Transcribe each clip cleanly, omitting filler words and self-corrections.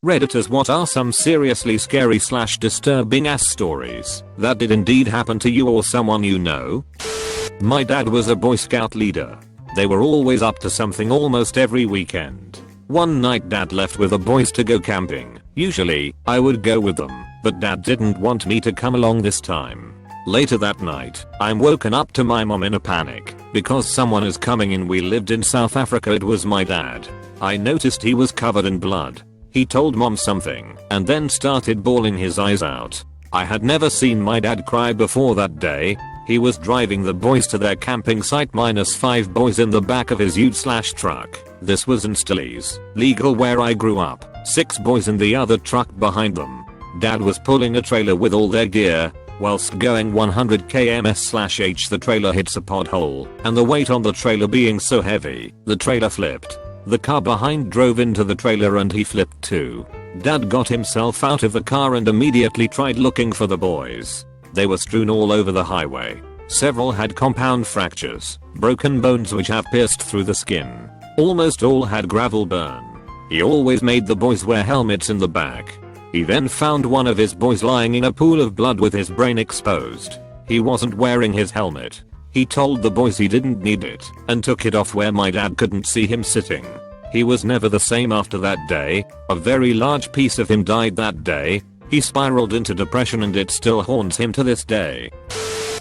Redditors, what are some seriously scary / disturbing ass stories that did indeed happen to you or someone you know? My dad was a Boy Scout leader. They were always up to something almost every weekend. One night dad left with the boys to go camping. Usually, I would go with them, but dad didn't want me to come along this time. Later that night, I'm woken up to my mom in a panic because someone is coming in. We lived in South Africa. It was my dad. I noticed he was covered in blood. He told mom something and then started bawling his eyes out. I had never seen my dad cry before that day. He was driving the boys to their camping site -5 boys in the back of his ute/truck. This was in Stillies, legal where I grew up. 6 boys in the other truck behind them. Dad was pulling a trailer with all their gear. Whilst going 100 km/h, the trailer hits a pothole, and the weight on the trailer being so heavy, the trailer flipped. The car behind drove into the trailer and he flipped too. Dad got himself out of the car and immediately tried looking for the boys. They were strewn all over the highway. Several had compound fractures, broken bones which have pierced through the skin. Almost all had gravel burn. He always made the boys wear helmets in the back. He then found one of his boys lying in a pool of blood with his brain exposed. He wasn't wearing his helmet. He told the boys he didn't need it and took it off where my dad couldn't see him sitting. He was never the same after that day. A very large piece of him died that day. He spiraled into depression and it still haunts him to this day.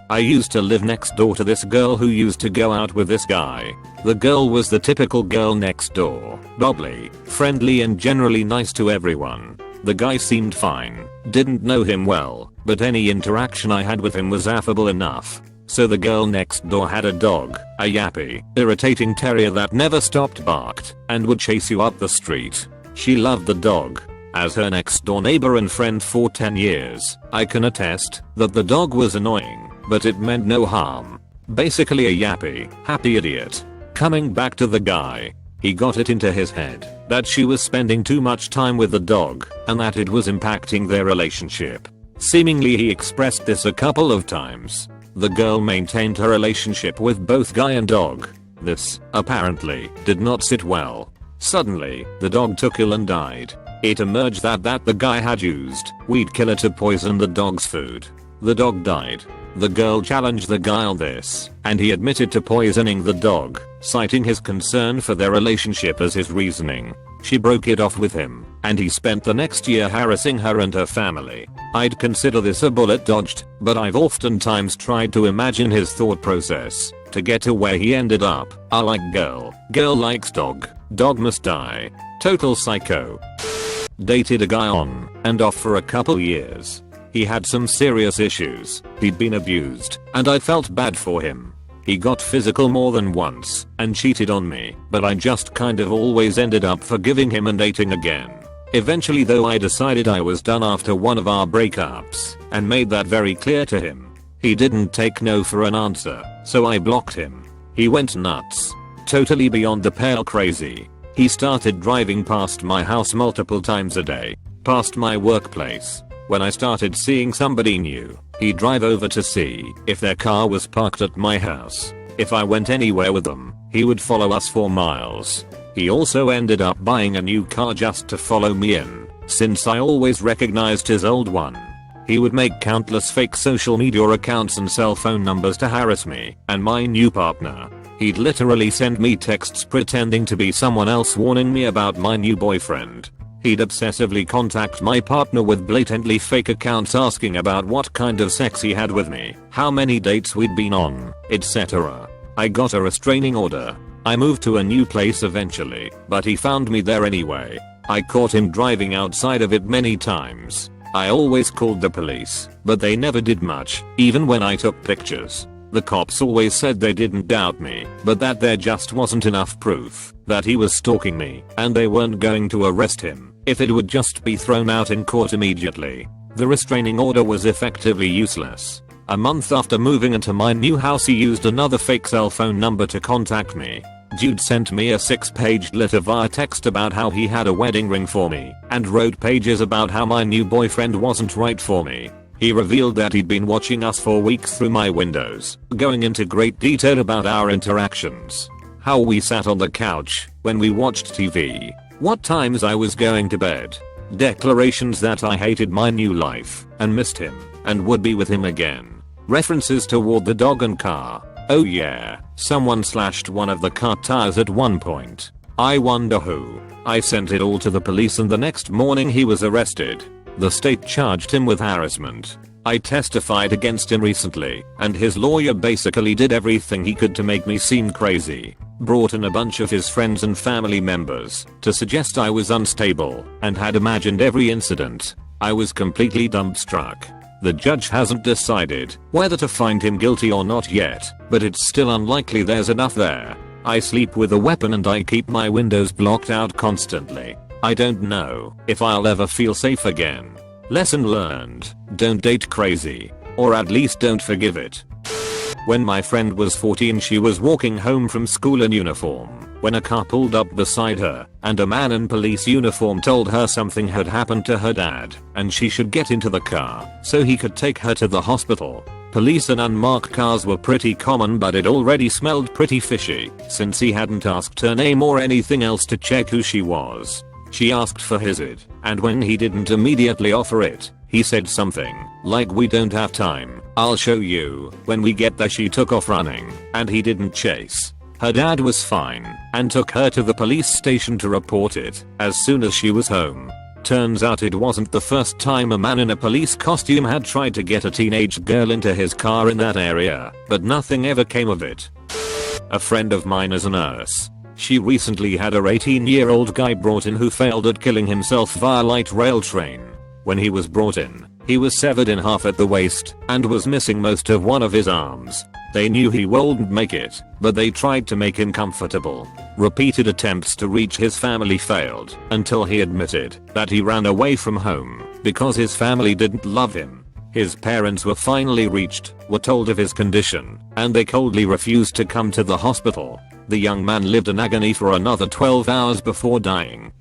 I used to live next door to this girl who used to go out with this guy. The girl was the typical girl next door, bubbly, friendly and generally nice to everyone. The guy seemed fine, didn't know him well, but any interaction I had with him was affable enough. So the girl next door had a dog, a yappy, irritating terrier that never stopped barked and would chase you up the street. She loved the dog. As her next door neighbor and friend for 10 years, I can attest that the dog was annoying, but it meant no harm. Basically a yappy, happy idiot. Coming back to the guy, he got it into his head that she was spending too much time with the dog and that it was impacting their relationship. Seemingly he expressed this a couple of times. The girl maintained her relationship with both guy and dog. This, apparently, did not sit well. Suddenly, the dog took ill and died. It emerged that the guy had used weed killer to poison the dog's food. The dog died. The girl challenged the guy on this, and he admitted to poisoning the dog, citing his concern for their relationship as his reasoning. She broke it off with him, and he spent the next year harassing her and her family. I'd consider this a bullet dodged, but I've oftentimes tried to imagine his thought process to get to where he ended up. I like girl, girl likes dog, dog must die. Total psycho. Dated a guy on and off for a couple years. He had some serious issues, he'd been abused, and I felt bad for him. He got physical more than once and cheated on me, but I just kind of always ended up forgiving him and dating again. Eventually though, I decided I was done after one of our breakups and made that very clear to him. He didn't take no for an answer, so I blocked him. He went nuts. Totally beyond the pale crazy. He started driving past my house multiple times a day, past my workplace. When I started seeing somebody new, he'd drive over to see if their car was parked at my house. If I went anywhere with them, he would follow us for miles. He also ended up buying a new car just to follow me in, since I always recognized his old one. He would make countless fake social media accounts and cell phone numbers to harass me and my new partner. He'd literally send me texts pretending to be someone else warning me about my new boyfriend. He'd obsessively contact my partner with blatantly fake accounts asking about what kind of sex he had with me, how many dates we'd been on, etc. I got a restraining order. I moved to a new place eventually, but he found me there anyway. I caught him driving outside of it many times. I always called the police, but they never did much, even when I took pictures. The cops always said they didn't doubt me, but that there just wasn't enough proof that he was stalking me, and they weren't going to arrest him if it would just be thrown out in court immediately. The restraining order was effectively useless. A month after moving into my new house, he used another fake cell phone number to contact me. Dude sent me a 6-page letter via text about how he had a wedding ring for me, and wrote pages about how my new boyfriend wasn't right for me. He revealed that he'd been watching us for weeks through my windows, going into great detail about our interactions. How we sat on the couch when we watched TV, what times I was going to bed, Declarations that I hated my new life and missed him and would be with him again. References toward the dog and car. Oh yeah, someone slashed one of the car tires at one point. I wonder who. I sent it all to the police and the next morning he was arrested. The state charged him with harassment. I testified against him recently, and his lawyer basically did everything he could to make me seem crazy. Brought in a bunch of his friends and family members to suggest I was unstable and had imagined every incident. I was completely dumbstruck. The judge hasn't decided whether to find him guilty or not yet, but it's still unlikely there's enough there. I sleep with a weapon and I keep my windows blocked out constantly. I don't know if I'll ever feel safe again. Lesson learned, don't date crazy. Or at least don't forgive it. When my friend was 14 she was walking home from school in uniform when a car pulled up beside her and a man in police uniform told her something had happened to her dad and she should get into the car so he could take her to the hospital. Police and unmarked cars were pretty common but it already smelled pretty fishy since he hadn't asked her name or anything else to check who she was. She asked for his ID, and when he didn't immediately offer it, he said something like we don't have time, I'll show you. When we get there she took off running, and he didn't chase. Her dad was fine, and took her to the police station to report it as soon as she was home. Turns out it wasn't the first time a man in a police costume had tried to get a teenage girl into his car in that area, but nothing ever came of it. A friend of mine is a nurse. She recently had her 18-year-old guy brought in who failed at killing himself via light rail train. When he was brought in, he was severed in half at the waist and was missing most of one of his arms. They knew he wouldn't make it, but they tried to make him comfortable. Repeated attempts to reach his family failed until he admitted that he ran away from home because his family didn't love him. His parents were finally reached, were told of his condition, and they coldly refused to come to the hospital. The young man lived in agony for another 12 hours before dying.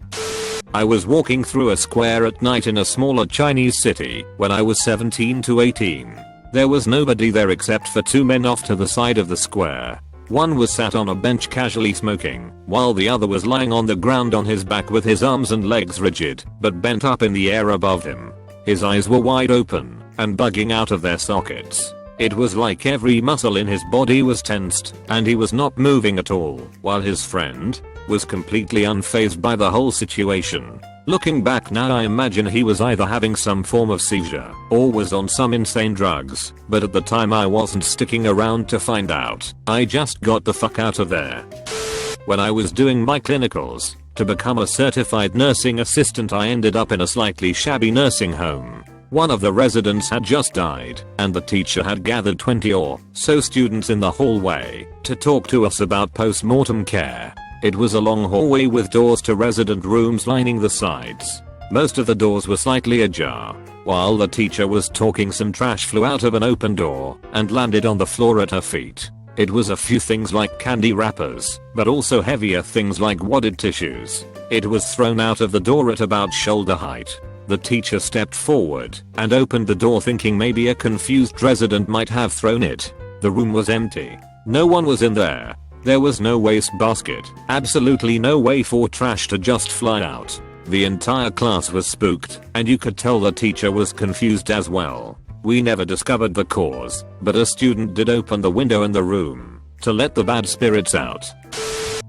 I was walking through a square at night in a smaller Chinese city when I was 17 to 18. There was nobody there except for two men off to the side of the square. One was sat on a bench casually smoking, while the other was lying on the ground on his back with his arms and legs rigid, but bent up in the air above him. His eyes were wide open and bugging out of their sockets. It was like every muscle in his body was tensed and he was not moving at all, while his friend was completely unfazed by the whole situation. Looking back now I imagine he was either having some form of seizure or was on some insane drugs, but at the time I wasn't sticking around to find out. I just got the fuck out of there. When I was doing my clinicals to become a certified nursing assistant I ended up in a slightly shabby nursing home. One of the residents had just died, and the teacher had gathered 20 or so students in the hallway to talk to us about post-mortem care. It was a long hallway with doors to resident rooms lining the sides. Most of the doors were slightly ajar. While the teacher was talking, some trash flew out of an open door and landed on the floor at her feet. It was a few things like candy wrappers, but also heavier things like wadded tissues. It was thrown out of the door at about shoulder height. The teacher stepped forward and opened the door thinking maybe a confused resident might have thrown it. The room was empty. No one was in there. There was no waste basket. Absolutely no way for trash to just fly out. The entire class was spooked, and you could tell the teacher was confused as well. We never discovered the cause, but a student did open the window in the room to let the bad spirits out.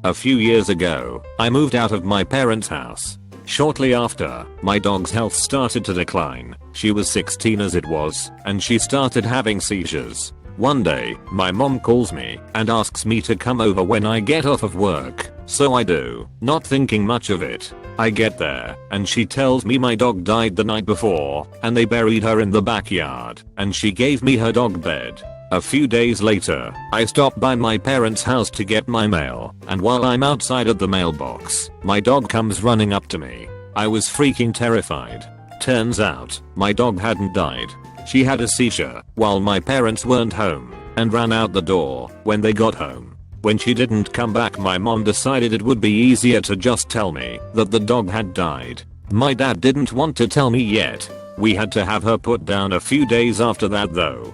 A few years ago, I moved out of my parents' house. Shortly after, my dog's health started to decline. She was 16 as it was, and she started having seizures. One day, my mom calls me and asks me to come over when I get off of work. So I do, not thinking much of it. I get there, and she tells me my dog died the night before, and they buried her in the backyard, and she gave me her dog bed. A few days later, I stopped by my parents' house to get my mail, and while I'm outside at the mailbox, my dog comes running up to me. I was freaking terrified. Turns out, my dog hadn't died. She had a seizure while my parents weren't home, and ran out the door when they got home. When she didn't come back, my mom decided it would be easier to just tell me that the dog had died. My dad didn't want to tell me yet. We had to have her put down a few days after that though.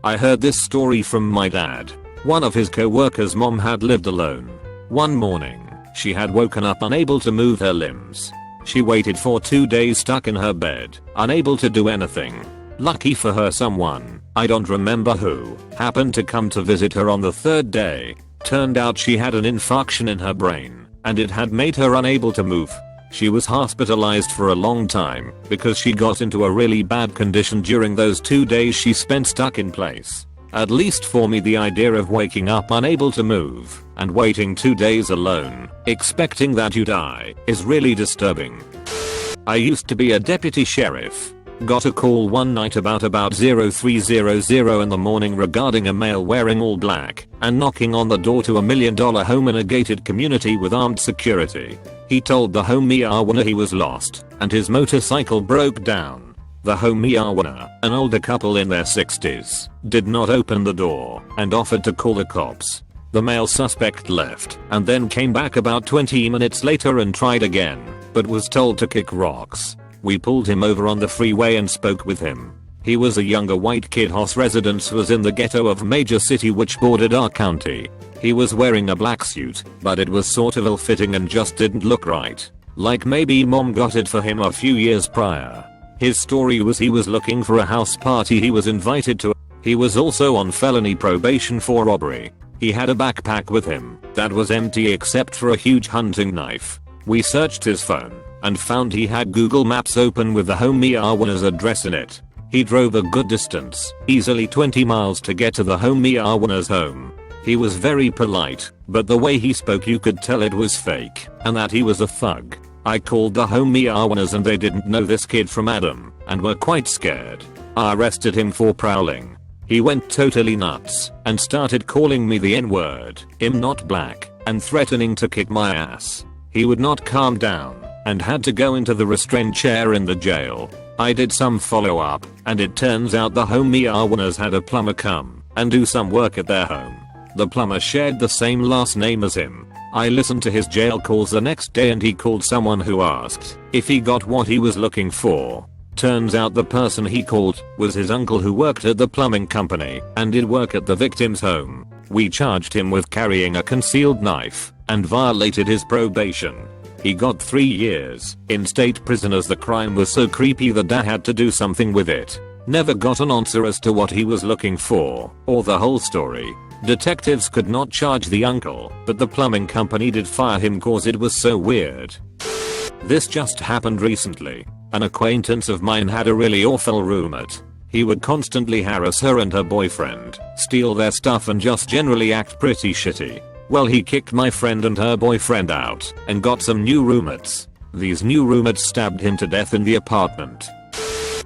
I heard this story from my dad. One of his co-workers' mom had lived alone. One morning, she had woken up unable to move her limbs. She waited for 2 days stuck in her bed, unable to do anything. Lucky for her, someone, I don't remember who, happened to come to visit her on the 3rd day. Turned out she had an infarction in her brain, and it had made her unable to move. She was hospitalized for a long time because she got into a really bad condition during those 2 days she spent stuck in place. At least for me, the idea of waking up unable to move and waiting 2 days alone, expecting that you die, is really disturbing. I used to be a deputy sheriff. Got a call one night about 0300 in the morning regarding a male wearing all black and knocking on the door to $1 million home in a gated community with armed security. He told the homeowner he was lost and his motorcycle broke down. The homeowner, an older couple in their 60s, did not open the door and offered to call the cops. The male suspect left and then came back about 20 minutes later and tried again, but was told to kick rocks. We pulled him over on the freeway and spoke with him. He was a younger white kid whose residence was in the ghetto of a major city which bordered our county. He was wearing a black suit, but it was sort of ill-fitting and just didn't look right. Like maybe mom got it for him a few years prior. His story was he was looking for a house party he was invited to. He was also on felony probation for robbery. He had a backpack with him that was empty except for a huge hunting knife. We searched his phone and found he had Google Maps open with the homeowner's address in it. He drove a good distance, easily 20 miles to get to the homeowner's home. He was very polite, but the way he spoke you could tell it was fake and that he was a thug. I called the homeowners and they didn't know this kid from Adam and were quite scared. I arrested him for prowling. He went totally nuts and started calling me the N-word, I'm not black, and threatening to kick my ass. He would not calm down and had to go into the restraint chair in the jail. I did some follow up and it turns out the homeowners had a plumber come and do some work at their home. The plumber shared the same last name as him. I listened to his jail calls the next day and he called someone who asked if he got what he was looking for. Turns out the person he called was his uncle who worked at the plumbing company and did work at the victim's home. We charged him with carrying a concealed knife and violated his probation. He got 3 years in state prison as the crime was so creepy that Dad had to do something with it. Never got an answer as to what he was looking for or the whole story. Detectives could not charge the uncle, but the plumbing company did fire him cause it was so weird. This just happened recently. An acquaintance of mine had a really awful roommate. He would constantly harass her and her boyfriend, steal their stuff and just generally act pretty shitty. Well, he kicked my friend and her boyfriend out and got some new roommates. These new roommates stabbed him to death in the apartment.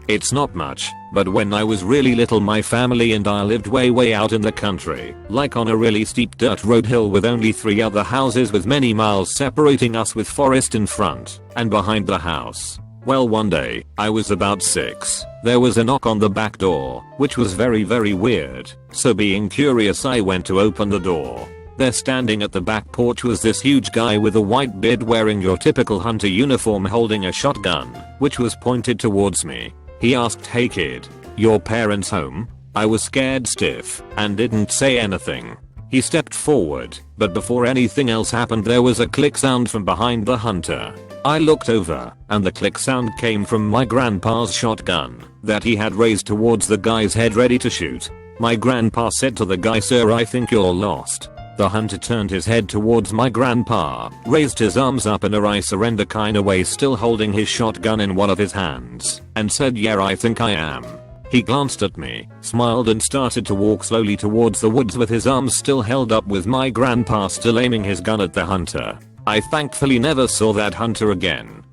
It's not much, but when I was really little my family and I lived way out in the country, like on a really steep dirt road hill with only 3 other houses with many miles separating us with forest in front and behind the house. Well, one day, I was about 6. There was a knock on the back door, which was very weird, so being curious I went to open the door. There standing at the back porch was this huge guy with a white beard wearing your typical hunter uniform holding a shotgun, which was pointed towards me. He asked, "Hey kid, your parents home?" I was scared stiff and didn't say anything. He stepped forward, but before anything else happened there was a click sound from behind the hunter. I looked over, and the click sound came from my grandpa's shotgun that he had raised towards the guy's head ready to shoot. My grandpa said to the guy, "Sir, I think you're lost." The hunter turned his head towards my grandpa, raised his arms up in a I surrender kinda way still holding his shotgun in one of his hands, and said, "Yeah, I think I am." He glanced at me, smiled and started to walk slowly towards the woods with his arms still held up with my grandpa still aiming his gun at the hunter. I thankfully never saw that hunter again.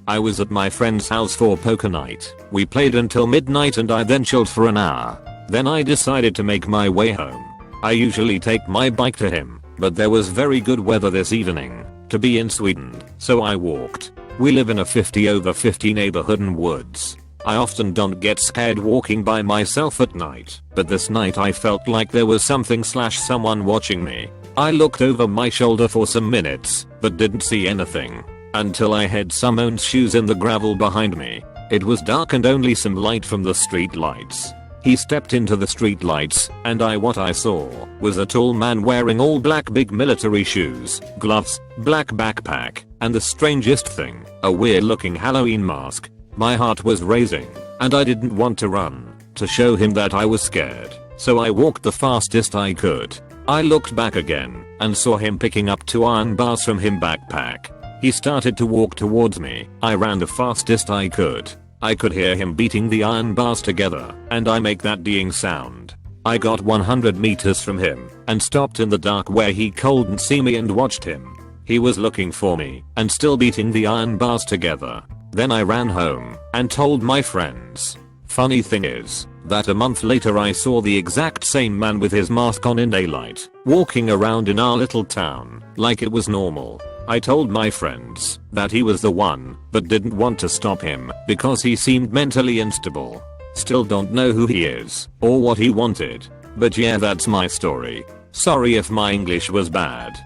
I was at my friend's house for poker night. We played until midnight and I then chilled for an hour. Then I decided to make my way home. I usually take my bike to him, but there was very good weather this evening to be in Sweden, so I walked. We live in a 50/50 neighborhood and woods. I often don't get scared walking by myself at night, but this night I felt like there was something/someone watching me. I looked over my shoulder for some minutes, but didn't see anything until I had someone's shoes in the gravel behind me. It was dark and only some light from the street lights. He stepped into the street lights, and what I saw was a tall man wearing all black big military shoes, gloves, black backpack, And the strangest thing, a weird looking Halloween mask. My heart was racing, and I didn't want to run, to show him that I was scared, so I walked the fastest I could. I looked back again, and saw him picking up 2 iron bars from his backpack. He started to walk towards me. I ran the fastest I could. I could hear him beating the iron bars together, and I make that ding sound. I got 100 meters from him, and stopped in the dark where he couldn't see me and watched him. He was looking for me, and still beating the iron bars together. Then I ran home, and told my friends. Funny thing is, that a month later I saw the exact same man with his mask on in daylight, walking around in our little town, like it was normal. I told my friends that he was the one, but didn't want to stop him because he seemed mentally unstable. Still don't know who he is, or what he wanted. But yeah, that's my story. Sorry if my English was bad.